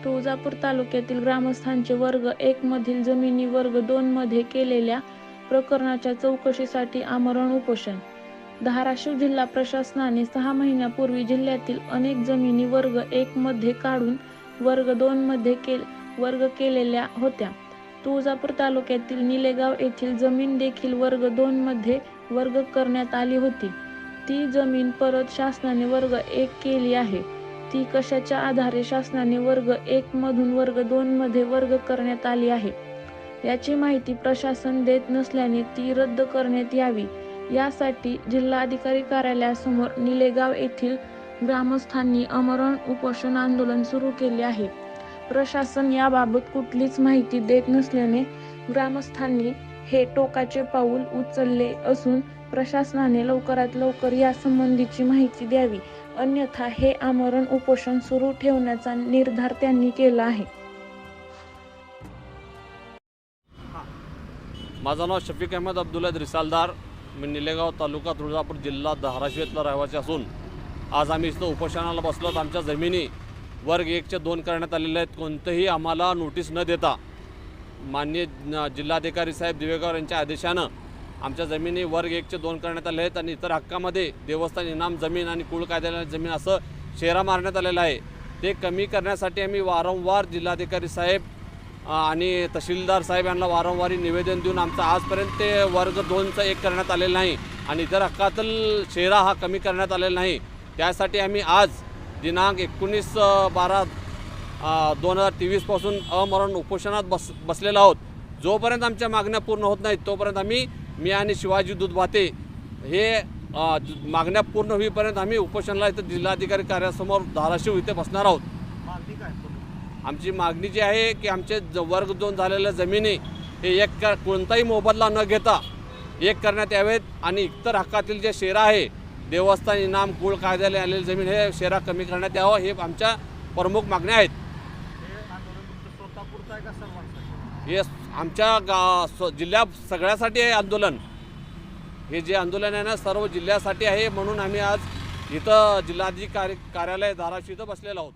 तुळजापूर तालुक्यातील ग्रामस्थांचे वर्ग 1 मधील जमिनी वर्ग 2 मध्ये केलेल्या प्रकरणाच्या चौकशीसाठी आमरण उपोषण. धाराशिव जिल्हा प्रशासनाने 6 महिन्यापूर्वी जिल्ह्यातील अनेक जमिनी वर्ग 1 मध्ये काढून वर्ग 2 मध्ये वर्ग केलेल्या होत्या. तुळजापूर तालुक्यातील निलेगाव येथील जमीन देखील वर्ग 2 मध्ये वर्ग करण्यात आली होती. ती जमीन परत शासनाने वर्ग 1 केली आहे. ती कशाच्या आधारे शासनाने वर्ग 1 मधून वर्ग 2 मध्ये वर्ग करण्यात आली आहे, याची माहिती प्रशासन देत नसल्याने ती रद्द करण्यात यावी, यासाठी जिल्हाधिकारी कार्यालयासमोर निलेगाव येथील ग्रामस्थांनी आमरण उपोषण आंदोलन सुरू केले आहे. प्रशासन याबाबत कुठलीच माहिती देत नसल्याने ग्रामस्थांनी हे टोकाचे पाऊल उचलले असून प्रशासनाने लवकरात लवकर यासंबंधीची माहिती द्यावी, अन्यथा हे आमरण उपोषण सुरू ठेवण्याचा निर्धार त्यांनी केला आहे. माझं नाव शफीक अहमद अब्दुल्ला रिसालदार. मी निलेगाव तालुका तुळजापूर जिल्हा धाराशिव येथला रहिवासी असून आज आम्ही इथं उपोषणाला बसलो. आमच्या जमिनी वर्ग 1च्या 2 करण्यात आलेल्या आहेत. कोणतेही आम्हाला नोटीस न देता माननीय जिल्हाधिकारी साहेब दिवेगावकर यांच्या आदेशानं आमच्या जमिनी वर्ग 1चे 2 करण्यात आले आहेत आणि इतर हक्कामध्ये देवस्थान इनाम जमीन आणि कुळ कायद्याला जमीन असं शेरा मारण्यात आलेला आहे. ते कमी करण्यासाठी आम्ही वारंवार जिल्हाधिकारी साहेब आणि तहसीलदार साहेब यांना वारंवार निवेदन देऊन आमचं आजपर्यंत ते वर्ग 2चं 1 करण्यात आलेलं नाही आणि इतर हक्कातील शेरा हा कमी करण्यात आलेला नाही. त्यासाठी आम्ही आज दिनांक 19/12/2023 पासून आमरण उपोषणात बसलेलो आहोत. जोपर्यंत आमच्या मागण्या पूर्ण होत नाहीत तोपर्यंत मी आणि शिवाजी दूधभाते हे मागण्या पूर्ण होईपर्यंत आम्ही उपोषणाला इथं जिल्हाधिकारी कार्यालयासमोर धाराशिव इथे बसणार आहोत. आमची मागणी जी आहे की आमचे वर्ग 2 झालेल्या जमिनी हे कोणताही मोबदला न घेता 1 करण्यात यावेत आणि इतर हक्कातील जे शेरा आहे देवस्थान इनाम कुळ कायद्याला आलेली जमीन हे शेरा कमी करण्यात यावं, हे आमच्या प्रमुख मागण्या आहेत. हे आमच्या जिल्ह्यात सगळ्यासाठी आहे आंदोलन. हे जे आंदोलन आहे ना सर्व जिल्ह्यासाठी आहे, म्हणून आम्ही आज इथं जिल्हाधिकारी कार्यालय धाराशिव इथं बसलेलो आहोत.